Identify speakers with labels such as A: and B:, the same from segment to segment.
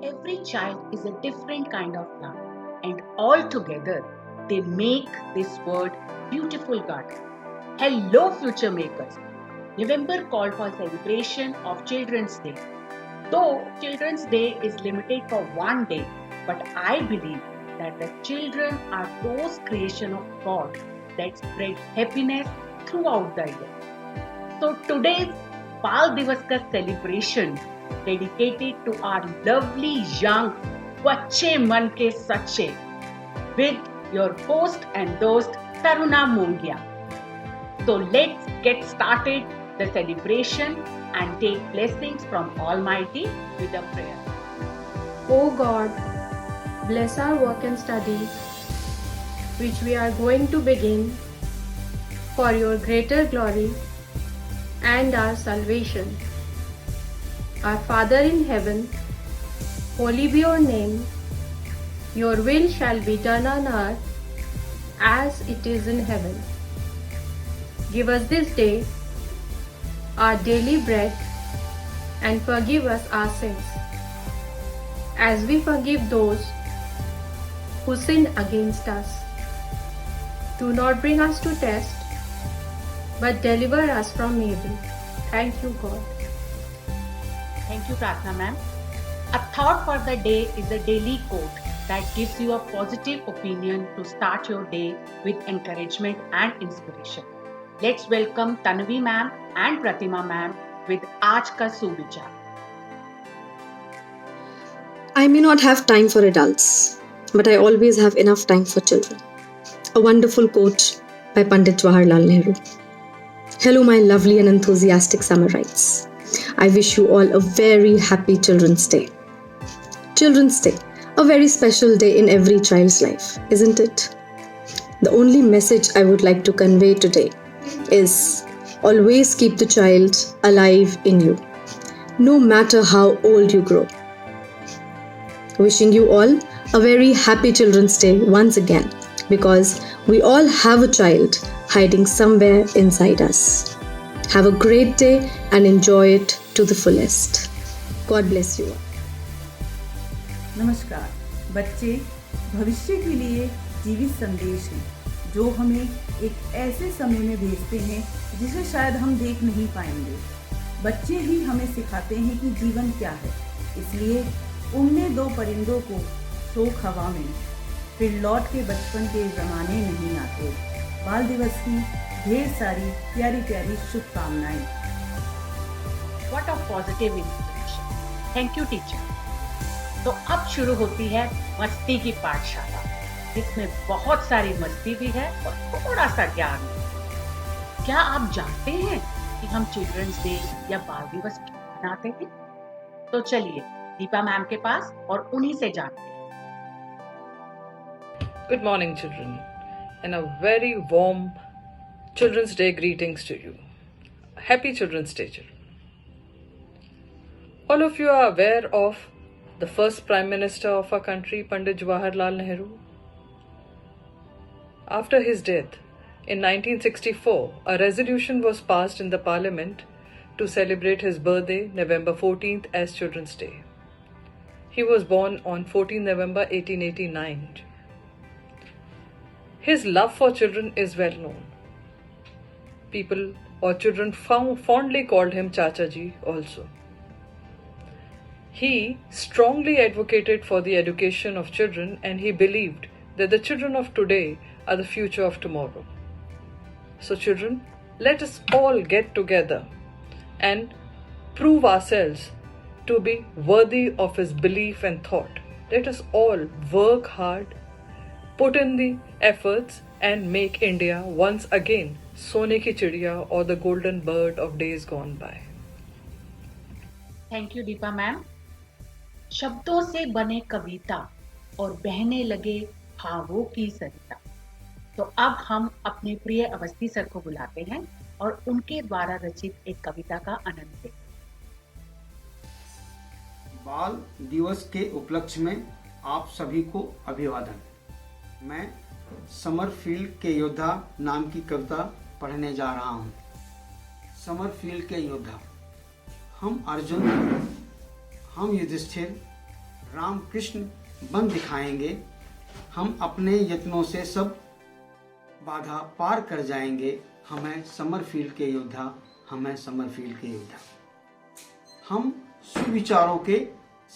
A: Every child is a different kind of love, and all together they make this world beautiful garden. Hello, future makers! November called for celebration of Children's Day. Though Children's Day is limited for one day, but I believe that the children are those creation of God that spread happiness throughout the year. So today's Bal Divas ka celebration dedicated to our lovely young बच्चे मन के सच्चे with your host and host Taruna Mongia. So let's get started the celebration and take blessings from Almighty with a prayer.
B: O God, bless our work and study, which we are going to begin for your greater glory and our salvation. Our Father in heaven, holy be your name. Your will shall be done on earth as it is in heaven. Give us this day our daily bread and forgive us our sins, as we forgive those who sin against us. Do not bring us to test, but deliver us from evil. Thank you, God.
A: Thank you, Pratna ma'am. A thought for the day is a daily quote that gives you a positive opinion to start your day with encouragement and inspiration. Let's welcome Tanvi ma'am and Pratima ma'am with Aaj Ka Suvichar.
C: I may not have time for adults, but I always have enough time for children. A wonderful quote by Pandit Jawaharlal Nehru. Hello, my lovely and enthusiastic summerites. I wish you all a very happy Children's Day. Children's Day, a very special day in every child's life, isn't it? The only message I would like to convey today is always keep the child alive in you, no matter how old you grow. Wishing you all a very happy Children's Day once again, because we all have a child hiding somewhere inside us. Have a great day and enjoy it to the fullest. God bless you all.
D: नमस्कार बच्चे भविष्य के लिए जीवित संदेश हैं जो हमें एक ऐसे समय में भेजते हैं जिसे शायद हम देख नहीं पाएंगे। बच्चे ही हमें सिखाते हैं कि जीवन क्या है। इसलिए उड़ने दो परिंदों को शोक हवा में, फिर लौट के बचपन के ज़माने नहीं आते। बाल दिवस की ढेर सारी प्यारी प्यारी शुभकामनाएं।
A: What a positive inspiration. Thank you, teacher. तो अब शुरू होती है मस्ती की पाठशाला, जिसमें बहुत सारी मस्ती भी है और थोड़ा सा ज्ञान भी। क्या आप जानते हैं कि हम चिल्ड्रंस डे या बाल दिवस क्यों मनाते हैं? तो चलिए दीपा मैम के पास और उन्हीं से जानते हैं।
E: Good morning, children, and a very warm Children's Day greetings to you. Happy Children's Day, children. All of you are aware of the first Prime Minister of our country, Pandit Jawaharlal Nehru. After his death, in 1964, a resolution was passed in the Parliament to celebrate his birthday, November 14th, as Children's Day. He was born on 14 November 1889. His love for children is well known. People or children fondly called him Chacha Ji also. He strongly advocated for the education of children, and he believed that the children of today are the future of tomorrow. So children, let us all get together and prove ourselves to be worthy of his belief and thought. Let us all work hard, put in the efforts, and make India once again Sone ki Chidiya or the golden bird of days gone by.
A: Thank you Deepa ma'am. शब्दों से बने कविता और बहने लगे भावों की सरिता। तो अब हम अपने प्रिय अवस्थी सर को बुलाते हैं और उनके द्वारा रचित एक कविता का आनंद लें।
F: बाल दिवस के उपलक्ष्य में आप सभी को अभिवादन। मैं समरफील्ड के योद्धा नाम की कविता पढ़ने जा रहा हूँ। समरफील्ड के योद्धा। हम अर्जुन, हम युधिष्ठिर, राम कृष्ण बन दिखाएंगे। हम अपने यत्नों से सब बाधा पार कर जाएंगे। हमें समरफील्ड के योद्धा, हमें समरफील्ड के योद्धा। हम सुविचारों के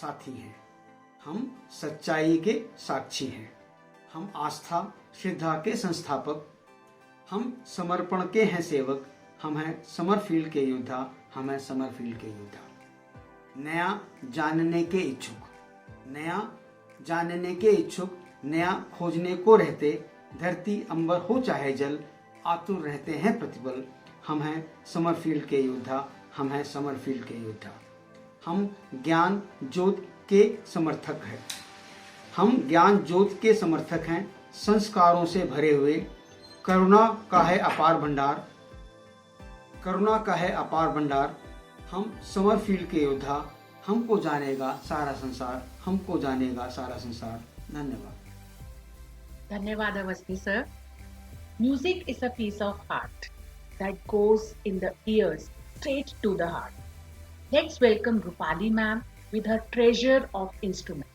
F: साथी हैं, हम सच्चाई के साक्षी हैं, हम आस्था श्रद्धा के संस्थापक, हम समर्पण के हैं सेवक। हम हैं समरफील्ड के योद्धा, हम हैं समरफील्ड के योद्धा। नया जानने के इच्छुक, नया जानने के इच्छुक, नया खोजने को रहते, धरती अंबर हो चाहे जल, आतुर रहते हैं प्रतिपल। हम हैं समरफील्ड के योद्धा, हम हैं समरफील्ड के योद्धा। हम ज्ञान ज्योत के समर्थक हैं, हम ज्ञान ज्योत के समर्थक हैं, संस्कारों से भरे हुए। करुणा का है अपार भंडार, करुणा का है अपार भंडार। हम समरफील्ड के योद्धा, हमको जानेगा सारा संसार, हमको जानेगा सारा संसार। धन्यवाद।
A: धन्यवाद Awasthi sir. Music is a piece of art that goes in the ears straight to the heart. Let's welcome Rupali ma'am with her treasure of instruments.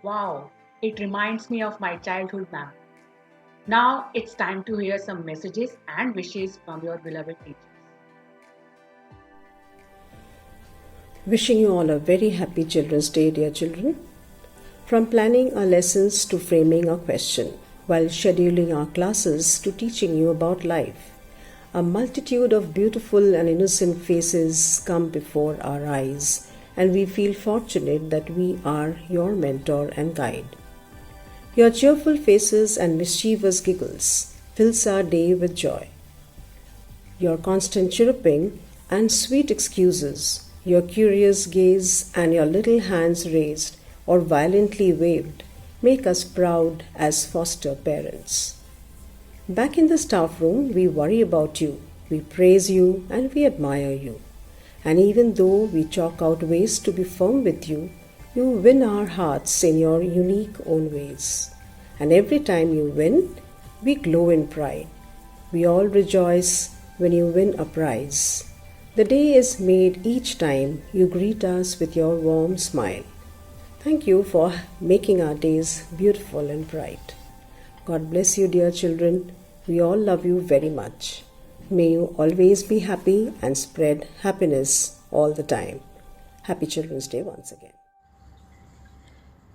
A: Wow, it reminds me of my childhood ma'am. Now it's time to hear some messages and wishes from your beloved teachers.
G: Wishing you all a very happy Children's Day, dear children. From planning our lessons to framing our question, while scheduling our classes to teaching you about life, a multitude of beautiful and innocent faces come before our eyes, and we feel fortunate that we are your mentor and guide. Your cheerful faces and mischievous giggles fills our day with joy. Your constant chirruping and sweet excuses, your curious gaze and your little hands raised or violently waved make us proud as foster parents. Back in the staff room, we worry about you, we praise you, and we admire you. And even though we chalk out ways to be firm with you, you win our hearts in your unique own ways. And every time you win, we glow in pride. We all rejoice when you win a prize. The day is made each time you greet us with your warm smile. Thank you for making our days beautiful and bright. God bless you, dear children. We all love you very much. May you always be happy and spread happiness all the time. Happy Children's Day once again.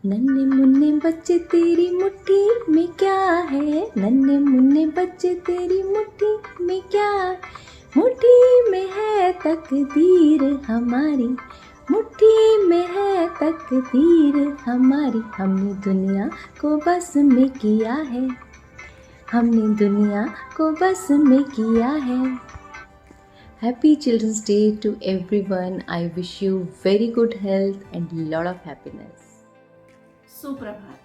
H: नन्हे मुन्ने बच्चे तेरी मुट्ठी में क्या है, नन्हे मुन्ने बच्चे तेरी मुट्ठी में क्या, मुट्ठी में है तकदीर हमारी, मुट्ठी में है तकदीर हमारी, हमने दुनिया को बस में किया है, हमने दुनिया को बस में किया है. Happy Children's Day to everyone. I wish you very good health and lot of happiness.
D: सुप्रभात.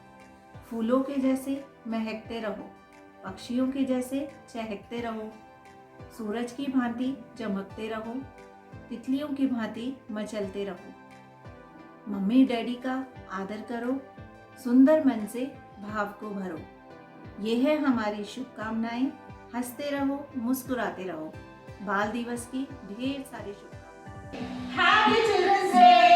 D: फूलों के जैसे महकते रहो, पक्षियों के जैसे चहकते रहो, सूरज की भांति चमकते रहो, तितलियों की भांति मचलते रहो. मम्मी डैडी का आदर करो, सुंदर मन से भाव को भरो. ये है हमारी शुभकामनाएं. हंसते रहो, मुस्कुराते रहो. बाल दिवस की ढेर सारी शुभकामनाएं.
I: Happy Children's Day!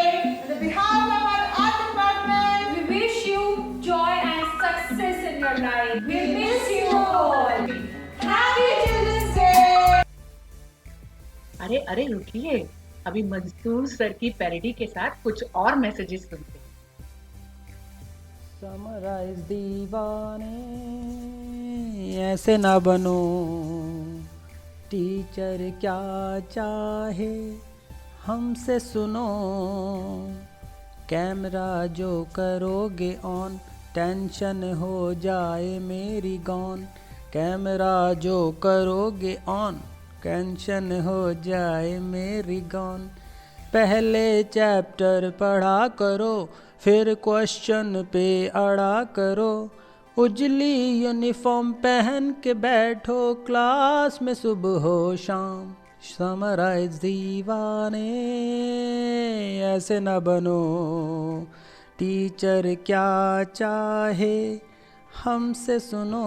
I: On behalf of our art department, we wish you joy and success in your life. We miss you all. Happy Children's Day!
A: अरे अरे रुकिए, अभी मंसूर सर की पैरोडी के साथ कुछ और मैसेजेस सुनते हैं.
J: समराइज दीवाने ऐसे ना बनो, टीचर क्या चाहे हमसे सुनो, कैमरा जो करोगे ऑन टेंशन हो जाए मेरी गॉन, कैमरा जो करोगे ऑन टेंशन हो जाए मेरी गॉन. पहले चैप्टर पढ़ा करो, फिर क्वेश्चन पे अड़ा करो, उजली यूनिफॉर्म पहन के बैठो क्लास में सुबह हो शाम. समराइज दीवाने ऐसे न बनो, टीचर क्या चाहे हमसे सुनो,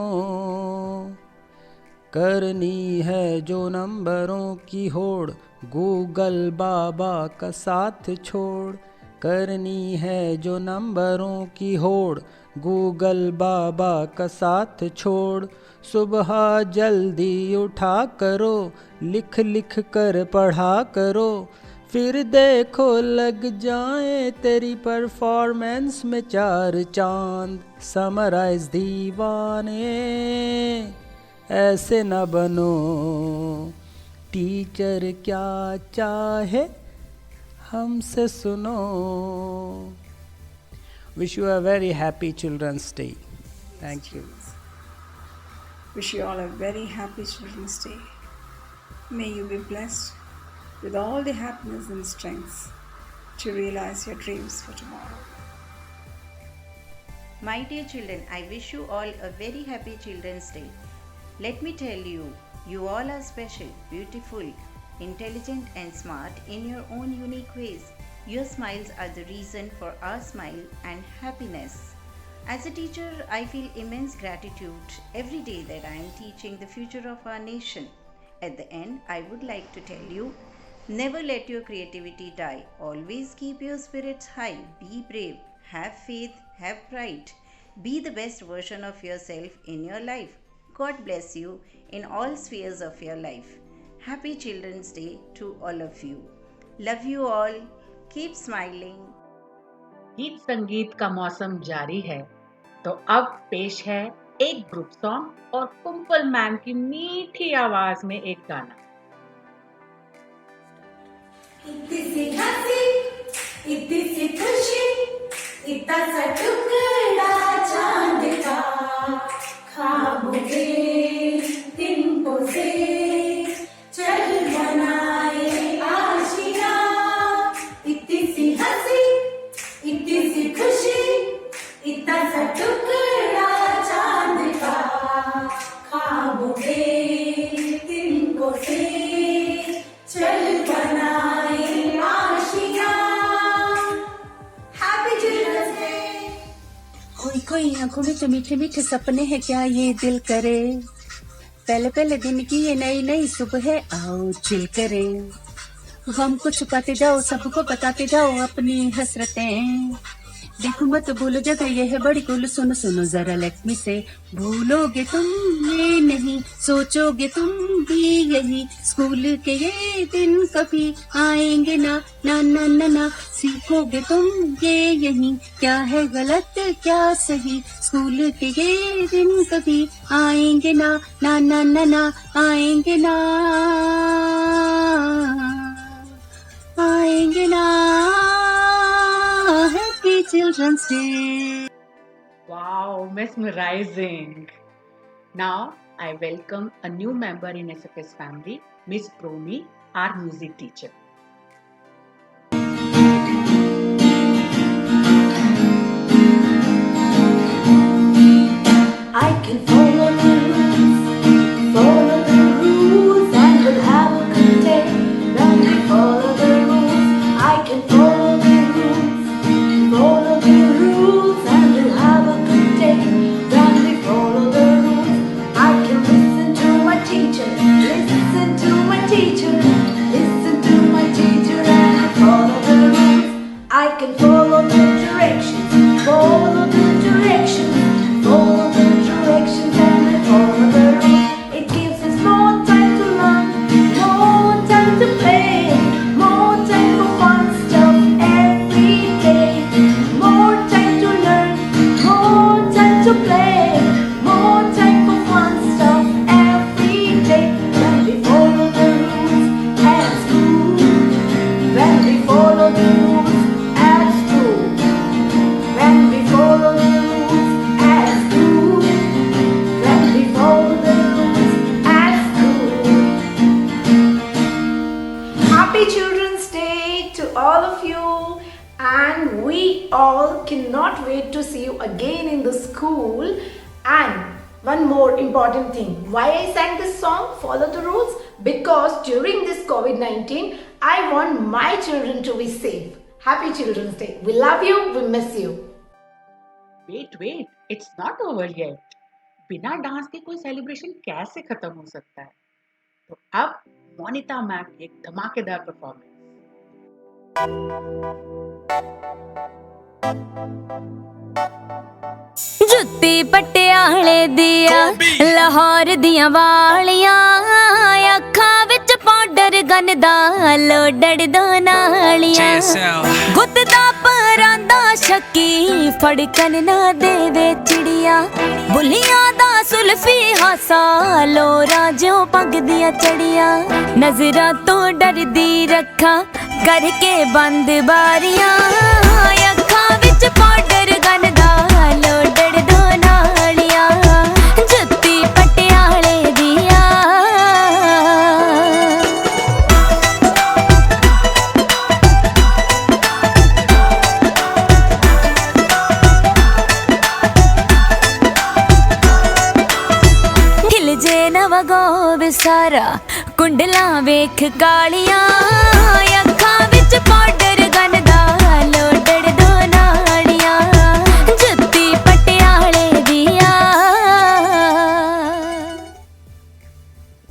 J: करनी है जो नंबरों की होड़, गूगल बाबा का साथ छोड़, करनी है जो नंबरों की होड़, गूगल बाबा का साथ छोड़. सुबह जल्दी उठा करो, लिख लिख कर पढ़ा करो, फिर देखो लग जाए तेरी परफॉर्मेंस में 4 चांद. समराइज दीवाने ऐसे न बनो, टीचर क्या चाहे हमसे सुनो. Wish you a very happy Children's Day. Thank you.
K: Wish you all a very happy Children's Day. May you be blessed with all the happiness and strengths to realize your dreams for tomorrow.
L: My dear children, I wish you all a very happy Children's Day. Let me tell you, you all are special, beautiful, intelligent and smart in your own unique ways. Your smiles are the reason for our smile and happiness. As a teacher, I feel immense gratitude every day that I am teaching the future of our nation. At the end, I would like to tell you, never let your creativity die. Always keep your spirits high. Be brave, have faith, have pride. Be the best version of yourself in your life. God bless you in all spheres of your life. Happy Children's Day to all of you. Love you all. Keep smiling.
A: गीत संगीत का मौसम जारी है, तो अब पेश है एक ग्रुप सॉन्ग और कुंपल मैम की मीठी आवाज में एक गाना.
I: इतनी सी हंसी, इतनी सी खुशी, इतना सा टुकड़ा चांद का, ख्वाबों के तिनकों से चल बनाए आशिया. इतनी सी हंसी, इतनी सी खुशी, इतना सा टुकड़ा चांद का, ख्वाबों के तिनकों से चल बनाए आशिया. Happy Children's Day.
M: खोई आंखों में तो मीठे मीठे सपने हैं, क्या ये दिल करे पहले पहले दिन की ये नई नई सुबह है, आओ चिल करें। हमको छुपाते जाओ, सबको बताते जाओ अपनी हसरतें। देखो मत भूलो जगह ये है बड़ी कुल, सुनो सुनो जरा लेट मी से। भूलोगे तुम ये नहीं, सोचोगे तुम भी यही, स्कूल के ये दिन कभी आएंगे ना ना ना ना ना। सीखोगे तुम ये यही, क्या है गलत क्या सही, स्कूल के ये दिन कभी आएंगे ना ना ना ना ना, आएंगे ना आएंगे ना। Happy Children's Day.
A: Wow, mesmerizing. Now I welcome a new member in SFS family, Miss Promi, our music teacher.
N: I can follow the rules and we'll have a good day. When we follow the rules, I can follow the rules and we'll have a good day. When we follow the rules, I can listen to my teacher, listen to my teacher, listen to my teacher and follow the rules. I can follow the directions, follow the directions, follow the directions and follow the rules. It gives us more time to learn, more time to play, more time for fun stuff every day. More time to learn, more time to play, more time for fun stuff every day. When we follow the rules at school, when we follow the rules at school, when we follow the rules at school, when we follow the rules at school. Happy Children's Day to all of you, and we all cannot wait to see you again in the school. And one more important thing, why I sang this song, Follow the Rules, because during this COVID-19 I want my children to be safe. Happy Children's Day. We love you, we miss you.
A: Wait, it's not over yet. बिना dance के कोई celebration कैसे खत्म हो सकता है? तो अब मोनिता मैम की एक धमाकेदार परफॉर्मेंस।
H: जुत्ती पटियाले दिया लाहौर दियां वालियां, अखां विच पाउडर गनदा लोडड़ दो नालियां, गुत्त दा परांदा शक्की फड़कन ना देवे चिड़िया, बुलियां दा सुल्फी हासा लोरा जो पग दिया चढ़िया, नजरा तो डरदी रखा करके बंद बारियां, अखां विच पाउडर गनदा लोडड़ दो नालियां, जुत्ती पटियाले दिया। हिल जे नवगो विसारा कुंडला वेख कालियां, अखां विच पाउडर गनदा लोडड़ दो नालियां, जुत्ती पटियाले दिया।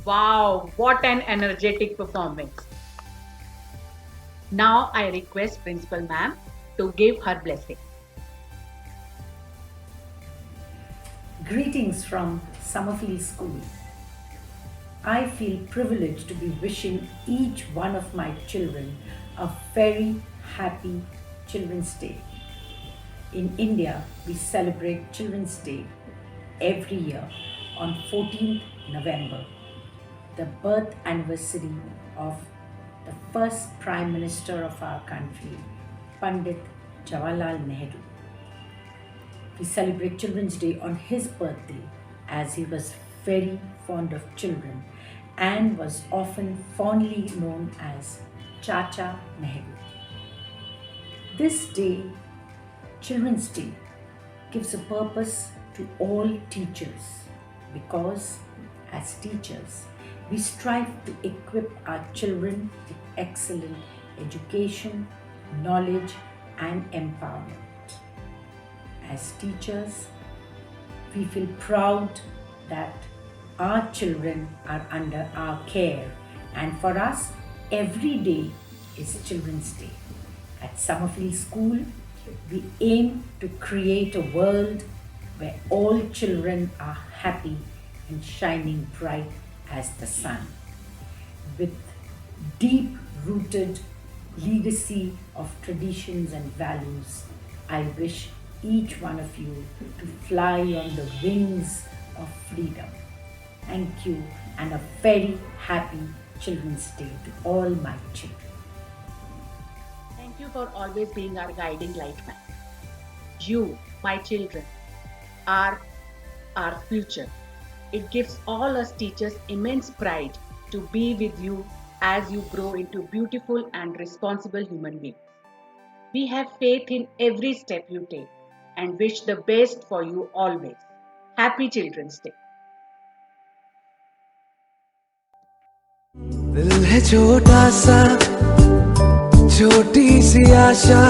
A: Wow, what an energetic performance. Now I request Principal Ma'am to give her blessing.
O: Greetings from Summerfield School. I feel privileged to be wishing each one of my children a very happy Children's Day. In India, we celebrate Children's Day every year on 14th November, the birth anniversary of the first Prime Minister of our country, Pandit Jawaharlal Nehru. We celebrate Children's Day on his birthday, as he was very fond of children and was often fondly known as Chacha Nehru. This day, Children's Day, gives a purpose to all teachers, because as teachers, we strive to equip our children with excellent education, knowledge and empowerment. as teachers, we feel proud that our children are under our care, and for us, every day is Children's Day. At Summerfield School, we aim to create a world where all children are happy and shining bright as the sun. With deep-rooted legacy of traditions and values, I wish each one of you to fly on the wings of freedom. Thank you, and a very happy Children's Day to all my children.
A: Thank you for always being our guiding light man. You, my children, are our future. It gives all us teachers immense pride to be with you as you grow into beautiful and responsible human beings. We have faith in every step you take and wish the best for you always. Happy Children's Day.
P: दिल है छोटा सा, छोटी सी आशा,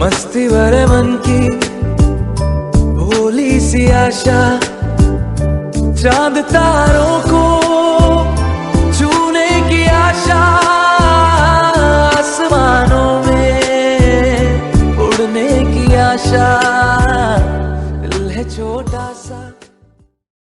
P: मस्ती भरे मन की भोली सी आशा, चांद तारों को